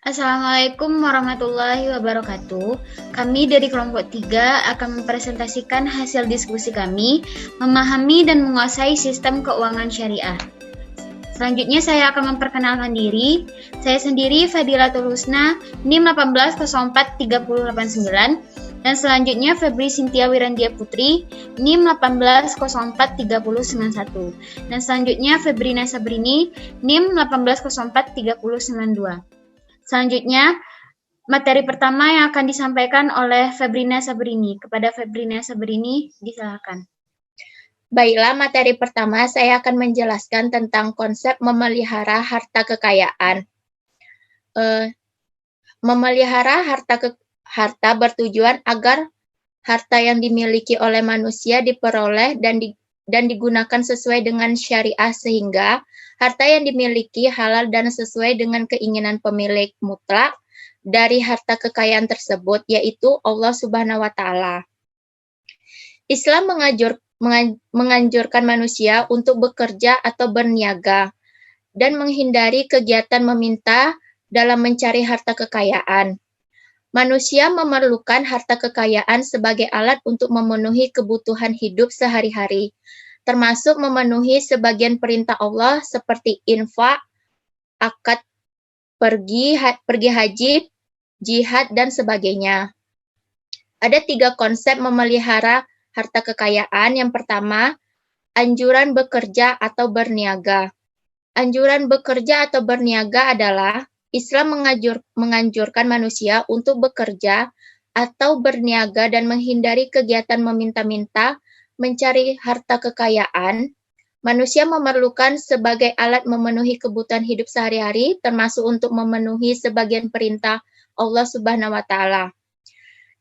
Assalamualaikum warahmatullahi wabarakatuh. Kami dari kelompok 3 akan mempresentasikan hasil diskusi kami memahami dan menguasai sistem keuangan syariah. Selanjutnya saya akan memperkenalkan diri. Saya sendiri Fadilatul Husna, NIM 18043089, dan selanjutnya Febri Sintia Wirandia Putri, NIM 18043091, dan selanjutnya Febrina Sabrini, NIM 18043092. Selanjutnya, materi pertama yang akan disampaikan oleh Febrina Sabrini. Kepada Febrina Sabrini, disilakan. Baiklah, materi pertama saya akan menjelaskan tentang konsep memelihara harta kekayaan. Memelihara harta bertujuan agar harta yang dimiliki oleh manusia diperoleh dan digunakan sesuai dengan syariah sehingga harta yang dimiliki halal dan sesuai dengan keinginan pemilik mutlak dari harta kekayaan tersebut, yaitu Allah Subhanahu wa Ta'ala. Islam menganjurkan manusia untuk bekerja atau berniaga dan menghindari kegiatan meminta dalam mencari harta kekayaan. Manusia memerlukan harta kekayaan sebagai alat untuk memenuhi kebutuhan hidup sehari-hari, termasuk memenuhi sebagian perintah Allah seperti infak, akad pergi haji, jihad, dan sebagainya. Ada 3 konsep memelihara harta kekayaan. Yang pertama, anjuran bekerja atau berniaga. Anjuran bekerja atau berniaga adalah Islam menganjurkan manusia untuk bekerja atau berniaga dan menghindari kegiatan meminta-minta, mencari harta kekayaan. Manusia memerlukan sebagai alat memenuhi kebutuhan hidup sehari-hari, termasuk untuk memenuhi sebagian perintah Allah Subhanahu wa Ta'ala.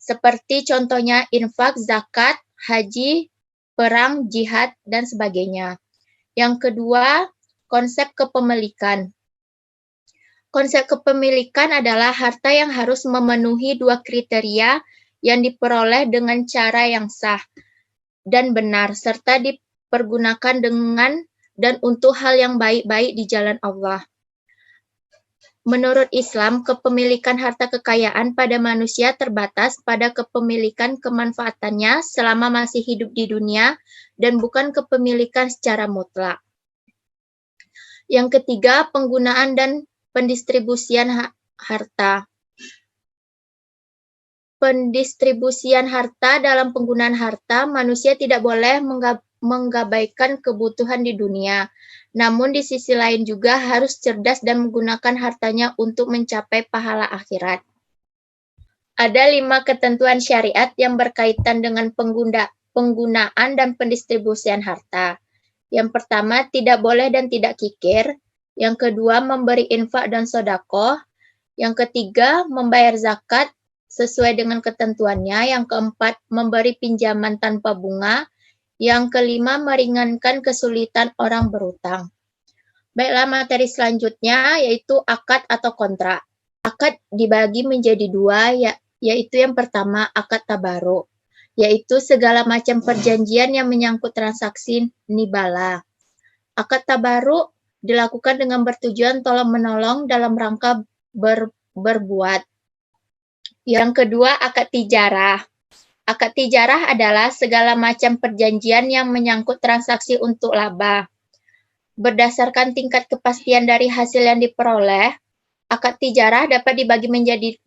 Seperti contohnya infak, zakat, haji, perang, jihad, dan sebagainya. Yang kedua, konsep kepemilikan. Konsep kepemilikan adalah harta yang harus memenuhi 2 kriteria yang diperoleh dengan cara yang sah dan benar, serta dipergunakan dengan dan untuk hal yang baik-baik di jalan Allah. Menurut Islam, kepemilikan harta kekayaan pada manusia terbatas pada kepemilikan kemanfaatannya selama masih hidup di dunia dan bukan kepemilikan secara mutlak. Yang ketiga, penggunaan dan pendistribusian harta. Pendistribusian harta. Dalam penggunaan harta, manusia tidak boleh menggabaikan kebutuhan di dunia. Namun di sisi lain juga harus cerdas dan menggunakan hartanya untuk mencapai pahala akhirat. Ada 5 ketentuan syariat yang berkaitan dengan penggunaan dan pendistribusian harta. Yang pertama, tidak boleh dan tidak kikir. Yang kedua, memberi infak dan sedekah. Yang ketiga, membayar zakat sesuai dengan ketentuannya. Yang keempat, memberi pinjaman tanpa bunga. Yang kelima, meringankan kesulitan orang berutang. Baiklah, materi selanjutnya yaitu akad atau kontrak. Akad dibagi menjadi 2, yaitu yang pertama, akad tabaruk, yaitu segala macam perjanjian yang menyangkut transaksi nibala. Akad tabaruk dilakukan dengan bertujuan tolong-menolong dalam rangka berbuat. Yang kedua, akad tijarah. Akad tijarah adalah segala macam perjanjian yang menyangkut transaksi untuk laba. Berdasarkan tingkat kepastian dari hasil yang diperoleh, akad tijarah dapat dibagi menjadi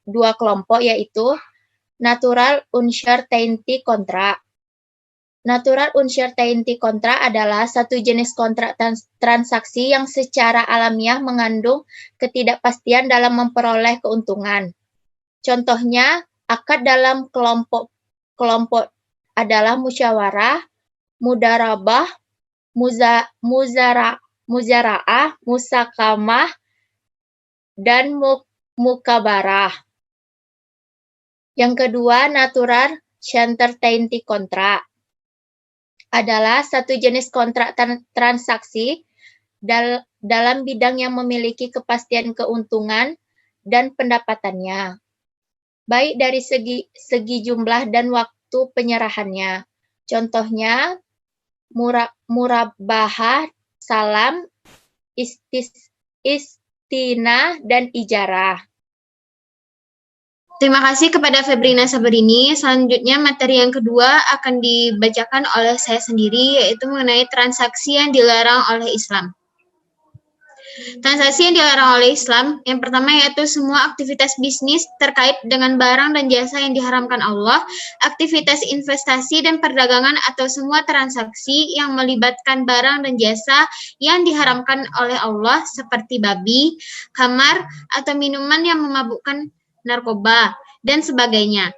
dua kelompok, yaitu natural uncertainty contract. Natural uncertainty contract adalah satu jenis kontrak transaksi yang secara alamiah mengandung ketidakpastian dalam memperoleh keuntungan. Contohnya, akad dalam kelompok adalah musyawarah, mudarabah, muzara'ah, musakamah, dan mukabarah. Yang kedua, natural certainty contract adalah satu jenis kontrak transaksi dalam bidang yang memiliki kepastian keuntungan dan pendapatannya, baik dari segi jumlah dan waktu penyerahannya. Contohnya, murabahah, salam, Tina, dan Ijarah. Terima kasih kepada Febrina Sabrini. Selanjutnya materi yang kedua akan dibacakan oleh saya sendiri, yaitu mengenai transaksi yang dilarang oleh Islam. Transaksi yang dilarang oleh Islam, yang pertama yaitu semua aktivitas bisnis terkait dengan barang dan jasa yang diharamkan Allah, aktivitas investasi dan perdagangan atau semua transaksi yang melibatkan barang dan jasa yang diharamkan oleh Allah seperti babi, khamar, atau minuman yang memabukkan, narkoba, dan sebagainya.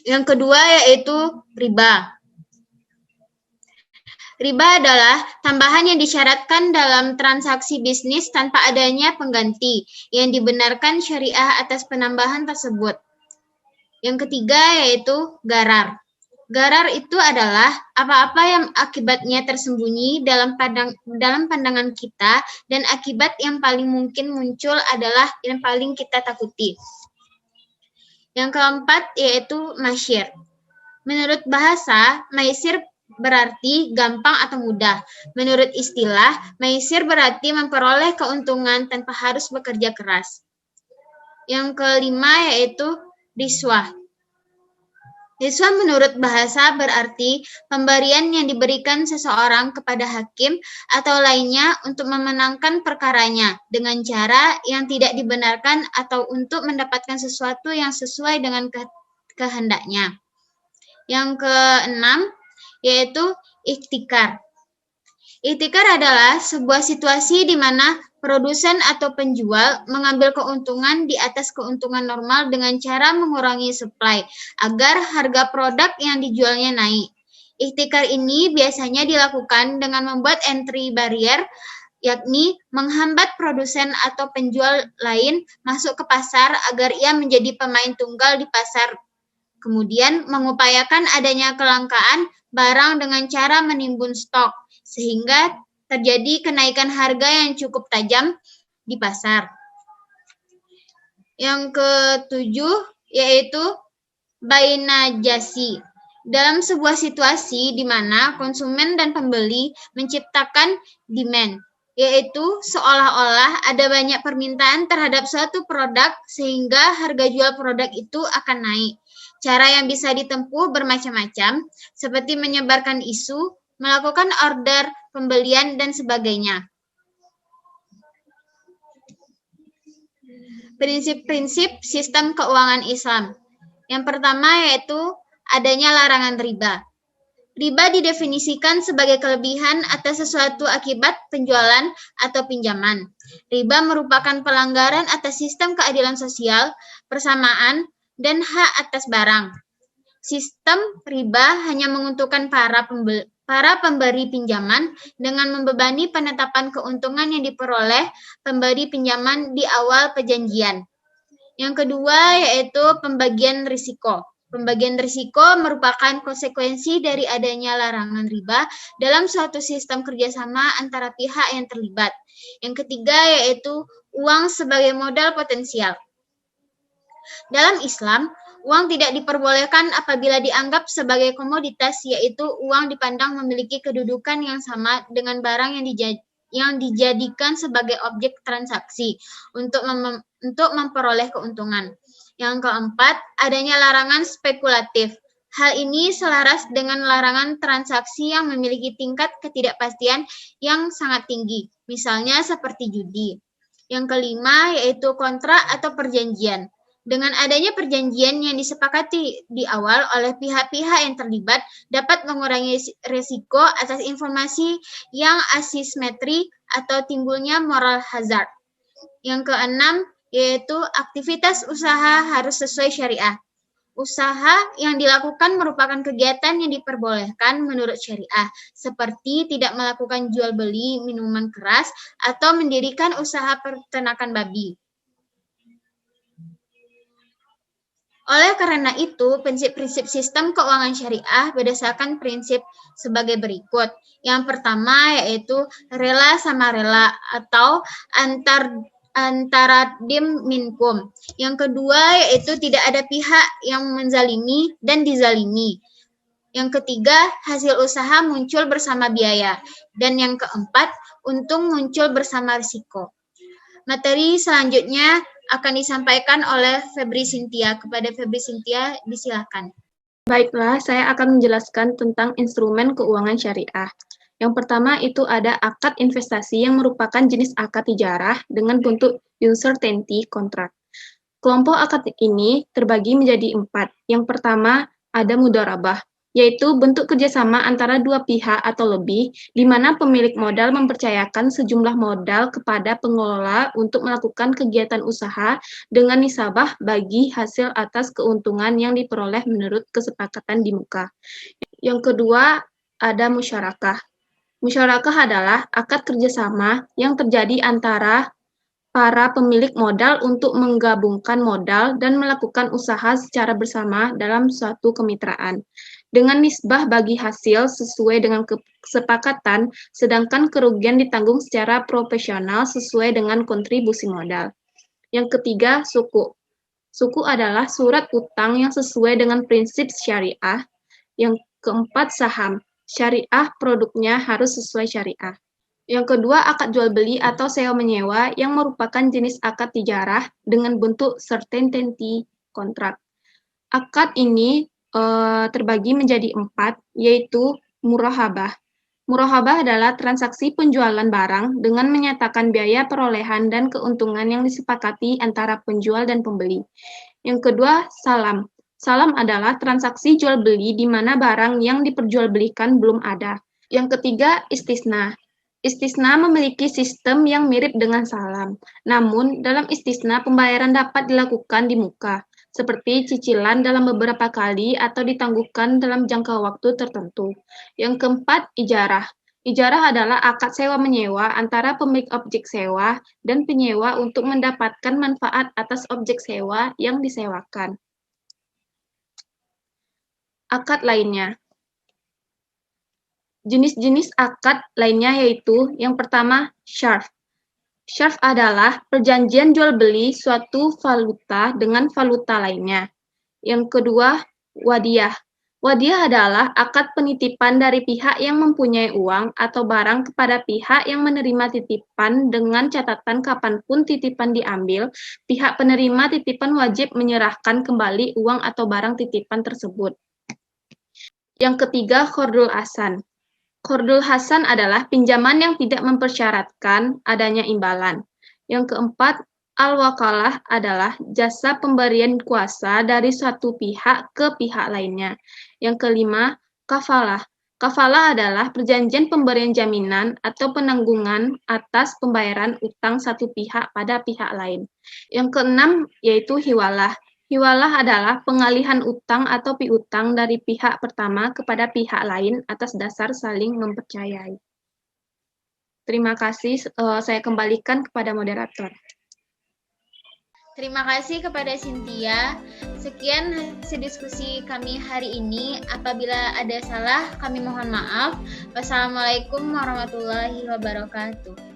Yang kedua yaitu riba. Riba adalah tambahan yang disyaratkan dalam transaksi bisnis tanpa adanya pengganti yang dibenarkan syariah atas penambahan tersebut. Yang ketiga yaitu gharar. Gharar itu adalah apa-apa yang akibatnya tersembunyi dalam pandangan kita dan akibat yang paling mungkin muncul adalah yang paling kita takuti. Yang keempat yaitu masyir. Menurut bahasa, maisir berarti gampang atau mudah. Menurut istilah, maisir berarti memperoleh keuntungan tanpa harus bekerja keras. Yang kelima yaitu riswah. Riswah menurut bahasa berarti pemberian yang diberikan seseorang kepada hakim atau lainnya untuk memenangkan perkaranya dengan cara yang tidak dibenarkan atau untuk mendapatkan sesuatu yang sesuai dengan kehendaknya. Yang keenam yaitu ihtikar. Ihtikar adalah sebuah situasi di mana produsen atau penjual mengambil keuntungan di atas keuntungan normal dengan cara mengurangi supply agar harga produk yang dijualnya naik. Ihtikar ini biasanya dilakukan dengan membuat entry barrier, yakni menghambat produsen atau penjual lain masuk ke pasar agar ia menjadi pemain tunggal di pasar. Kemudian mengupayakan adanya kelangkaan barang dengan cara menimbun stok, sehingga terjadi kenaikan harga yang cukup tajam di pasar. Yang ketujuh yaitu bainajasi. Dalam sebuah situasi di mana konsumen dan pembeli menciptakan demand, yaitu seolah-olah ada banyak permintaan terhadap suatu produk sehingga harga jual produk itu akan naik. Cara yang bisa ditempuh bermacam-macam, seperti menyebarkan isu, melakukan order pembelian, dan sebagainya. Prinsip-prinsip sistem keuangan Islam. Yang pertama yaitu adanya larangan riba. Riba didefinisikan sebagai kelebihan atas sesuatu akibat penjualan atau pinjaman. Riba merupakan pelanggaran atas sistem keadilan sosial, persamaan, dan hak atas barang. Sistem riba hanya menguntungkan para pemberi pinjaman dengan membebani penetapan keuntungan yang diperoleh pemberi pinjaman di awal perjanjian. Yang kedua yaitu pembagian risiko. Pembagian risiko merupakan konsekuensi dari adanya larangan riba dalam suatu sistem kerjasama antara pihak yang terlibat. Yang ketiga yaitu uang sebagai modal potensial. Dalam Islam, uang tidak diperbolehkan apabila dianggap sebagai komoditas, yaitu uang dipandang memiliki kedudukan yang sama dengan barang yang dijadikan sebagai objek transaksi untuk memperoleh keuntungan. Yang keempat, adanya larangan spekulatif. Hal ini selaras dengan larangan transaksi yang memiliki tingkat ketidakpastian yang sangat tinggi, misalnya seperti judi. Yang kelima, yaitu kontrak atau perjanjian. Dengan adanya perjanjian yang disepakati di awal oleh pihak-pihak yang terlibat dapat mengurangi risiko atas informasi yang asimetri atau timbulnya moral hazard. Yang keenam, yaitu aktivitas usaha harus sesuai syariah. Usaha yang dilakukan merupakan kegiatan yang diperbolehkan menurut syariah, seperti tidak melakukan jual beli minuman keras atau mendirikan usaha peternakan babi. Oleh karena itu, prinsip-prinsip sistem keuangan syariah berdasarkan prinsip sebagai berikut. Yang pertama yaitu rela sama rela atau antara dim minkum. Yang kedua yaitu tidak ada pihak yang menzalimi dan dizalimi. Yang ketiga, hasil usaha muncul bersama biaya. Dan yang keempat, untung muncul bersama risiko. Materi selanjutnya akan disampaikan oleh Febri Cynthia. Kepada Febri Cynthia, disilakan. Baiklah, saya akan menjelaskan tentang instrumen keuangan syariah. Yang pertama itu ada akad investasi yang merupakan jenis akad tijarah dengan bentuk uncertainty contract. Kelompok akad ini terbagi menjadi 4. Yang pertama ada mudharabah, yaitu bentuk kerjasama antara dua pihak atau lebih, di mana pemilik modal mempercayakan sejumlah modal kepada pengelola untuk melakukan kegiatan usaha dengan nisabah bagi hasil atas keuntungan yang diperoleh menurut kesepakatan di muka. Yang kedua, ada musyarakah. Musyarakah adalah akad kerjasama yang terjadi antara para pemilik modal untuk menggabungkan modal dan melakukan usaha secara bersama dalam suatu kemitraan, dengan nisbah bagi hasil sesuai dengan kesepakatan, sedangkan kerugian ditanggung secara proporsional sesuai dengan kontribusi modal. Yang ketiga, suku. Suku adalah surat utang yang sesuai dengan prinsip syariah. Yang keempat, saham. Syariah produknya harus sesuai syariah. Yang kedua, akad jual beli atau sewa-menyewa yang merupakan jenis akad tijarah dengan bentuk certainty contract. Akad ini terbagi menjadi 4, yaitu murahabah. Murahabah adalah transaksi penjualan barang dengan menyatakan biaya perolehan dan keuntungan yang disepakati antara penjual dan pembeli. Yang kedua, salam. Salam adalah transaksi jual beli di mana barang yang diperjualbelikan belum ada. Yang ketiga, istisna. Istisna memiliki sistem yang mirip dengan salam. Namun, dalam istisna pembayaran dapat dilakukan di muka, seperti cicilan dalam beberapa kali atau ditangguhkan dalam jangka waktu tertentu. Yang keempat, ijarah. Ijarah adalah akad sewa-menyewa antara pemilik objek sewa dan penyewa untuk mendapatkan manfaat atas objek sewa yang disewakan. Akad lainnya. Jenis-jenis akad lainnya yaitu yang pertama, syarf. Syarf adalah perjanjian jual-beli suatu valuta dengan valuta lainnya. Yang kedua, wadiyah. Wadiyah adalah akad penitipan dari pihak yang mempunyai uang atau barang kepada pihak yang menerima titipan dengan catatan kapanpun titipan diambil, pihak penerima titipan wajib menyerahkan kembali uang atau barang titipan tersebut. Yang ketiga, qardul hasan. Qardul hasan adalah pinjaman yang tidak mempersyaratkan adanya imbalan. Yang keempat, al-wakalah adalah jasa pemberian kuasa dari suatu pihak ke pihak lainnya. Yang kelima, kafalah. Kafalah adalah perjanjian pemberian jaminan atau penanggungan atas pembayaran utang satu pihak pada pihak lain. Yang keenam, yaitu hiwalah. Hiwalah adalah pengalihan utang atau piutang dari pihak pertama kepada pihak lain atas dasar saling mempercayai. Terima kasih, saya kembalikan kepada moderator. Terima kasih kepada Cynthia. Sekian hasil diskusi kami hari ini. Apabila ada salah, kami mohon maaf. Wassalamualaikum warahmatullahi wabarakatuh.